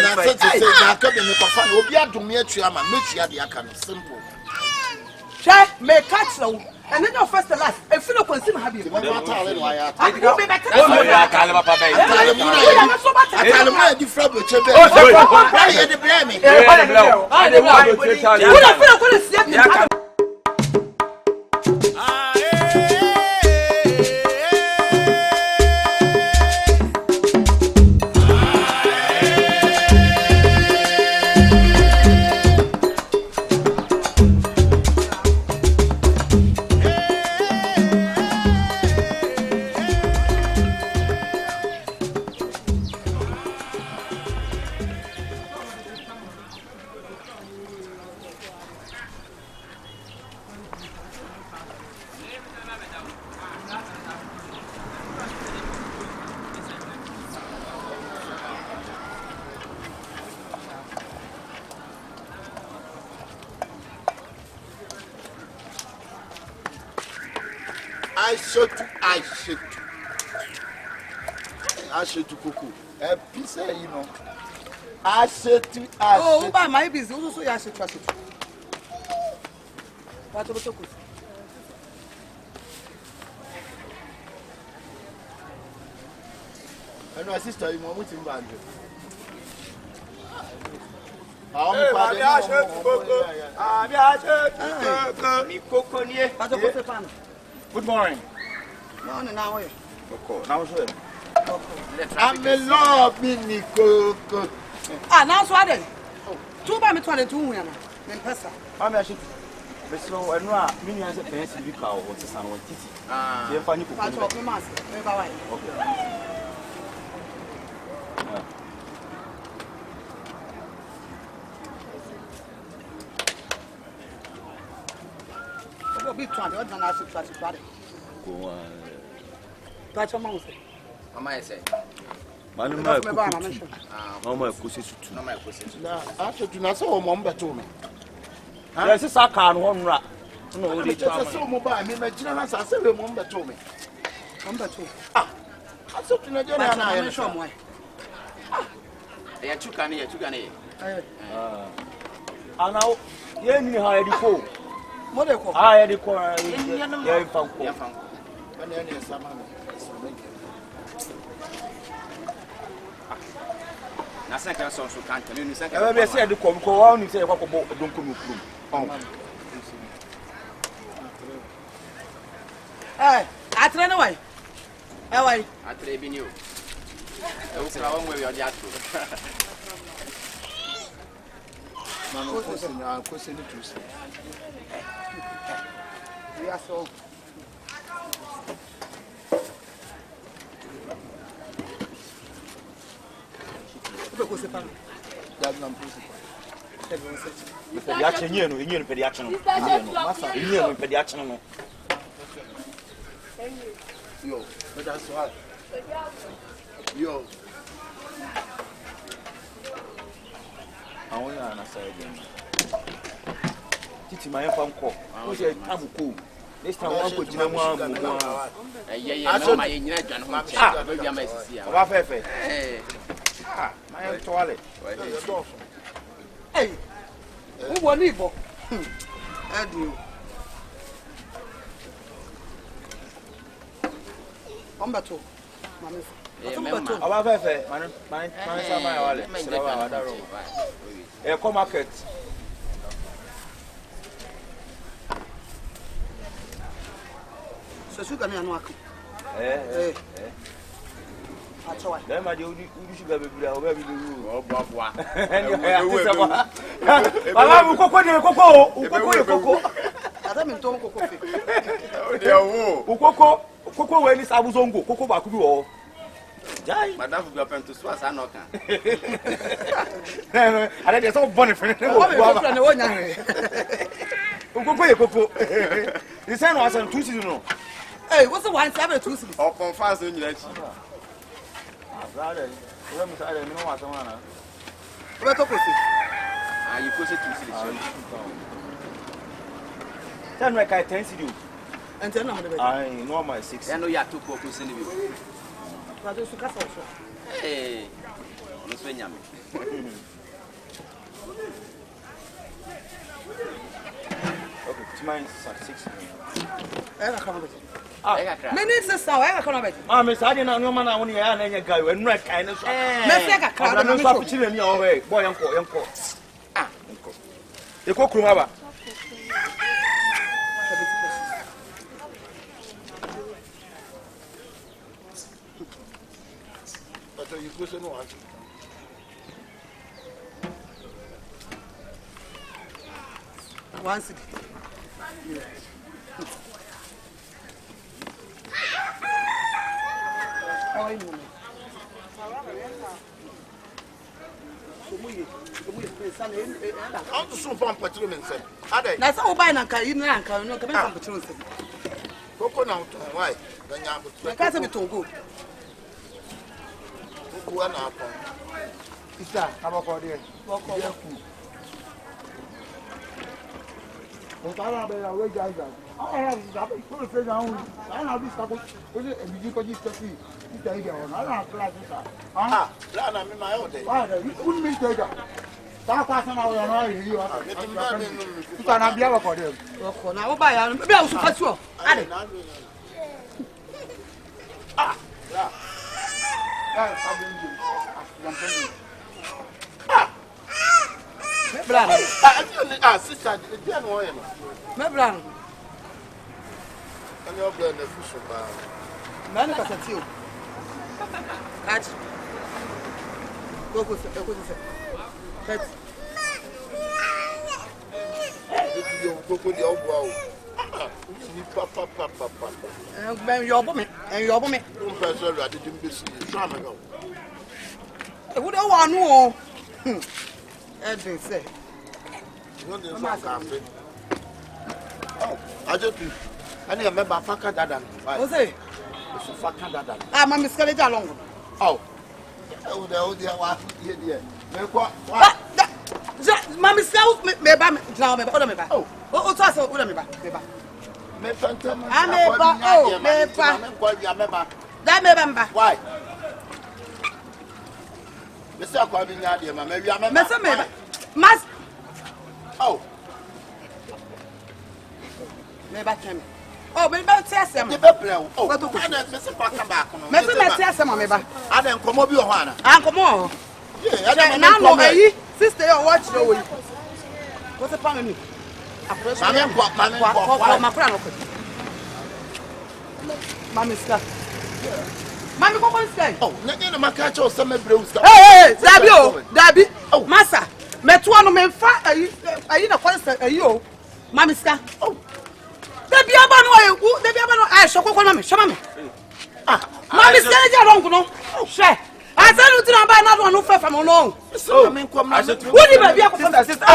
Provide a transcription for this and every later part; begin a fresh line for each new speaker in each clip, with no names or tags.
say na ka be me papa no obi adom me atua ma metua de aka no simple
Try me catch now. And then your first and last. If you don't consume happy, you
better. I should to cuckoo. A piece, you know. I said to oh, by my business, also, I should trust it. What about you? And my sister, you want to invite you. Good morning. No, now now I'm in love with Nico.
Now what then? 2 by me 22 women. Then Pessa.
I'm actually so and not millions of pennies to be cow or to someone. You're funny. Big 20, what I should try to try it. Go on. Touch a mouse. I say, Madam, my pussy to my pussy. I should do not so one better to me. There's a sack on one rat. No, it's so mobile. I mean, my general, I say, remember to me. Number 2. Ah, I said to Nigeria, and I am some way. They are 2 canny, 2 canny. I know, you ain't hired before. I had a corner. Nothing can so can't tell you. I said the come on, you say, what about don't come through.
Hey, I turn away. How I
trade you. I was wrong with your yacht.
I'm questioning the truth.
Yeah, so.
Yo, but that's why. Yo. I want to answer again. Titi, my phone call. I was a cool. This time, I put you on one. I saw my Indian my toilet.
Hey, who won evil? I do. Number 2.
Our fair, my come market.
So you can work.
Then my you should have a Coco, when is Abuzongo, Coco Baku.
Madame will open to Swas and knock.
I think so funny for Coco. The son was on 2 seasons.
Hey, what's the one 7 2 seasons?
Or confess in your
brother. Let me say, I don't know what's on.
What up with it?
You put it to seasons.
Then, like I tend to do.
And then
I know my 6.
I know you have 2 focus in the view.
Hey,
no so nyame
okay tomorrow 6
Minutes is now. I can't have it.
Mamma, I didn't know man. I want to hear any guy when no kind of.
Messega,
I'm not so chilling in your way. Boy, uncle. Ah, uncle. You cook Rumaba. But you push no one.
Once.
I'm to soon from Patrolman said.
That's all by Nanka, you know, no coming from Patrol.
Coconut, why? Then you have to
Casa me to go.
Who are now? Is that how about there? Walk over. But I have a way guys. I have a full face down. I have this couple. Will it be because you see? I don't have classes. Ah, plan on my own day. Why? You couldn't be taken. That person I will know you are. You cannot be able for them.
Now, by maybe I was supposed to.
Ah, sister,
Meblan.
And you're blowing the fish about.
Man, look at you. Catch. Go with it. And your woman, and your woman.
I didn't be seen.
Who don't want no? Edwin say.
Oh, I just I need a member of Faka Dadan.
What's it?
It's a Faka Dadan.
Ah, my Miss Kelly along.
Oh, the dear one, dear.
Mammy Scout, me back now, me back. Oh, what's also with me back?
Me phantom.
I may back. Oh, me back. That may back.
Why? Mr. Quabinia, dear, maybe I'm a
messer. Must. Oh. Maybe him. Oh, maybe I'll tell some. Oh, what do you Mr. Parker back? Mr. Tell some, maybe. I don't come over your one. Uncle Moore. Yeah, now, sister, watch your way. What's the problem? Mammy Scott. Mammy, come on, stay. Oh, nothing my catch or some bruise. Hey, Dabby. Oh, Massa. Met one of men fat. Are you the first? Are you? Mammy Scott. Oh, there be a man who they be a man. I shall call me. Show me. Ah, Mammy Scott, I don't know. Oh, share. I said you to buy another one who fell from along. So, I said, what did you be a sister?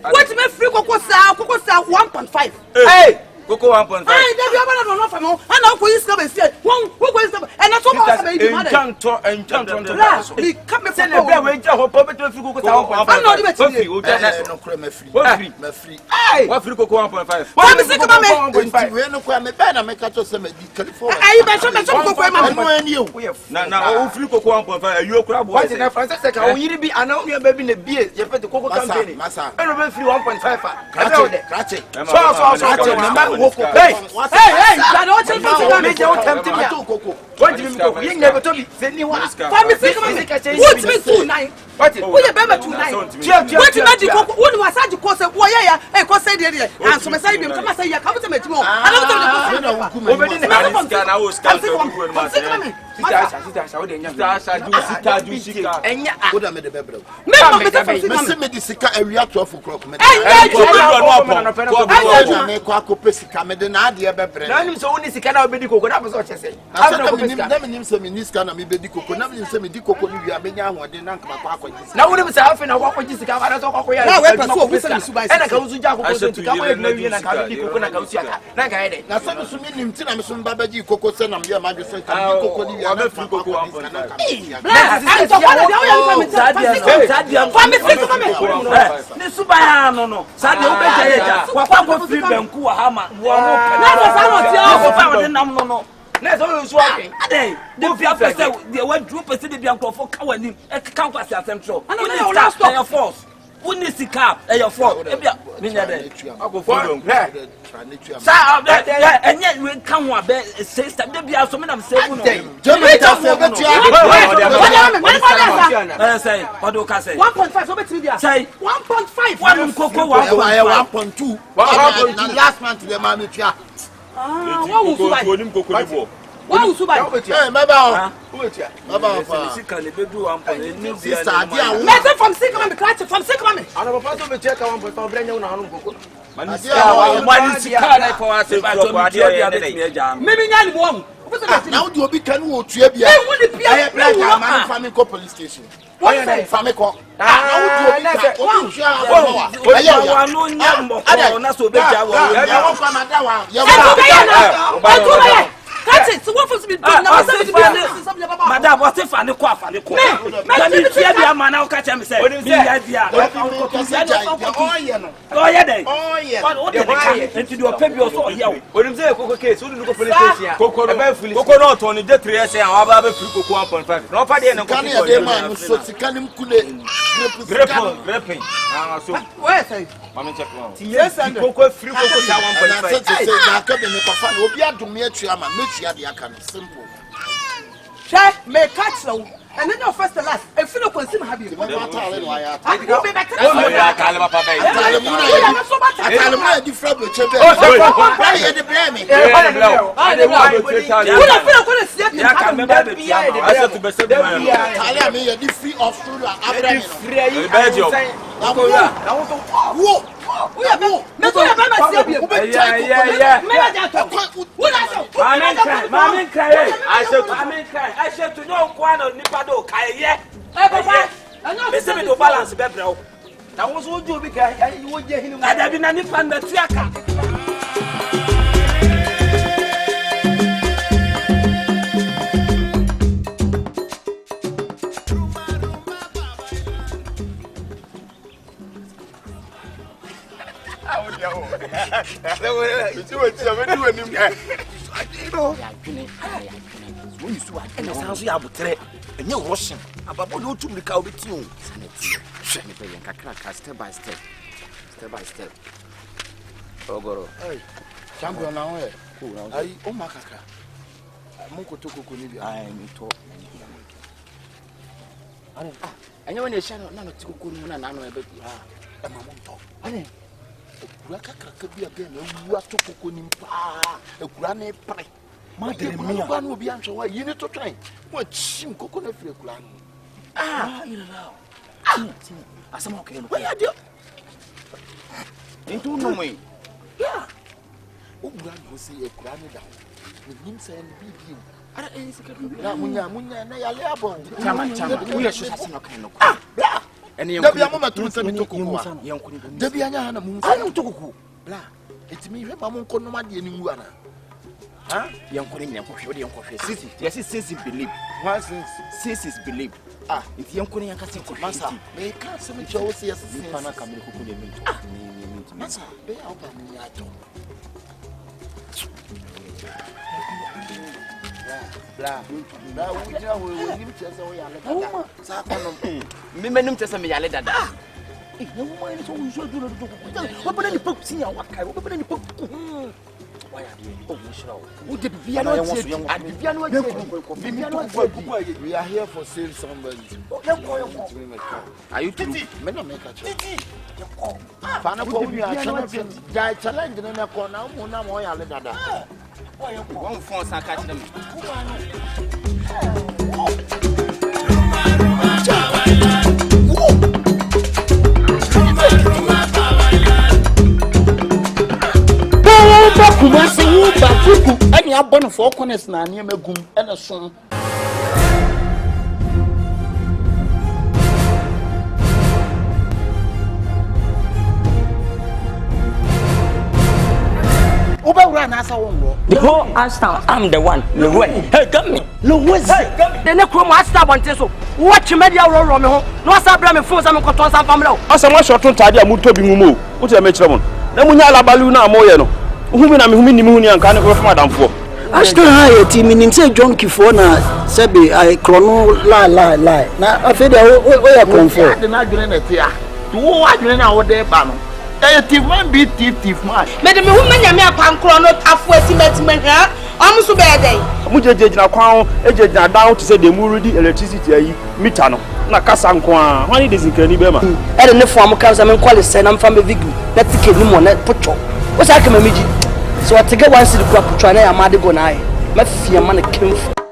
What me free cocoa 1.5. Hey, cocoa 1.5. I never know from home. I know who is coming. One who goes and that's what baby. Can't we come and send a way to hope to cocoa. I'm not even free. What free cocoa 1.5? What is it? We're no crime. I make a some California. I mentioned some you. Now, free cocoa 1.5. You crab. What in Francis? I will be an only baby in the beer. You put the cocoa campaign. Massa. I don't free 1.5. Cratch it. Hey, I don't tempt me. What do you mean? You never told me. What's me tonight? What? Who you remember tonight? What you magic? What was that? You call say, "Oh yeah, hey, call say there." And so I say, "Come say, you come to me tomorrow." I don't know. Now we say half an hour what you say I don't talk and I go to Jaco to come and maybe and I go to na guide na some so mean him tina me so babaji koko say na me ma just say koko ni ya free koko 1.5 bless ne suba no no sade obeje ya kwa kwa free banku wa hama wo no na no sa no ti o fa wo nam no no
Na so you swag.
Ade.
The fear person the one group person dey bianco for ka wani. E kan kwase asentro.
Ana na stop
your force. Woni sika e your fault. E bia me nya dey.
Agofo.
Sa enye we kan ho abe sister dey bia so me na me say no.
Jamaica for betia.
Say what do ka say?
1.5 so betimi bia.
Say
1.5.
One koko
1.2. Last month the man tua.
What will buy? What will buy?
Eh, meba o. Meba fa.
Sika le bedu 1.5.
Sister dia wo.
Message from sick man, clutch from sick man.
Ana papa so be check 1.5 branya una hanu koko.
Man
sika na for us ba to me dia dey me ja.
Me nya ni mo.
Now do obi kan wo tua bia.
Eh woni bia.
Black man family co police station.
What say?
Family co. Now do obi kan obi tua.
Ayo no nya mboko na so be ja wo.
Ya wo fa na da wa. Ya
wo. That's it. So what for to be done now?
Madam, what if I ko afa ne ko? Na me tia bia ma na o ka che me say. Me ya dia. Oh yeah dey. Oh yeah. What dey ka? Enti do pe bi o so here o.
Onim say koko case, o do ko police station. Koko no to ni dey 3 years and wa ba free koko 1.5. No fa dey na
kan ya dey man so sikanim kule.
Greping. Ah so.
Where say?
Mama check one.
Yes and
koko free koko sa 1.5.
Say that ka be me ko fa na obi adum me atua ma me tua dey aka no simple.
Check me catch now. And then your first and last. If you don't consume have you.
What matter why ya?
I go be better.
Oh ya kale papa bay.
Atale mu na different be chebe. Why you dey blame me?
Who na feel ko see it.
Ya ka me ba be tia.
I said to be said man.
Atale me you dey free of studio Abraham.
Free Belgium.
Wo.
Who ya be? Me so ya be ma see abi.
Yeah.
Me na ja to. Who na so?
Mami cry. I said to no kwa no nipa do kai ye.
Eh papa.
Me say me do balance be brɛ wo.
Na wo so ojo bi ka wo je hinu.
Ada bi na nipa na tuaka. Step by step. Ogoro.
Hey, champion now eh. Ai o makaka. Mun ko to koko ni bi.
Ai mi to.
Anya wona ehia na no tikoko no na no ebe bi. E ma mun to. Ani. Ekura kakaka bi aga na wu ato koko ni pa. Ekura na epre. Ma de mi a. Ba no obi anhwe wa yi ni to twan. Mo chim koko na firi ekura no.
Ina now. Asama okay no.
Why adio?
Into no me.
Yeah. Obura no say ekura ni da. Ni nim say ni bibi. Ara sika na munya na yale abon.
Chama. We are sure asama okay no.
Bla.
Ene
Dabi amama tru se mi tokoko a.
Yankuni.
Dabi anya na mu. Anu tokoko. Bla. Etimi hwe ma mu nko no ma de ni ngu ana.
Huh? Yankuni nyankofwe ode yankofwe. Sisi. Yes, sisi believe.
Why since?
Sisi is believe. It's yankuni yankasi ko
Masa. Me ka se mi cho se yes.
Pana kamere koko de minto.
Masa. Be out ba ni ato. Bla. Na wuja we nim chese we yale dada. Sa kono.
Me menim chese me yale dada.
Na wo mai so wuja do do ko. Wo bana ni pok sinya wa kai. Wo bana ni pok. Why are you? Who did Viano? We are here for sale somebody.
Are you Titi?
Men don't make a choice. Fana ko we are challenge na ko na mo na mo ya le dada.
One phone sa catch them.
Kuma se wu ba kuku ani abon for corners na ania magum ena so Obawura na asa wongo
Go Ashton, I'm the one. Hey, come me.
Hey, the next room I start on so. Watch media roll me home. No asa bra me phone am ko ton san family.
Asa mo short on tade amuto bi ngumo. Wo te me kire mo. Na munya alabalu na mo ye no. Uhumi na mehumi ni muhuni anka ne ko fa madamfo.
Ashton high team in say John Kifona Sebi I chrono lie. Now I feel we are comfort.
The not doing it here. To what you know what they ban. Thief man be thief man.
Madam, woman, you may pan chrono halfway to I'm so bad.
Muja na kwao eje na down to say the muridi electricity ayi meter no na kasa nkwa wani desinkani be ma
e de ne form kan sa men kwale se na mfa me vigu na tike ni mo na pocho o sa ka mamiji so atege wan sidi kwa pocho na ya ma de go na ai ma fia ma na kemfu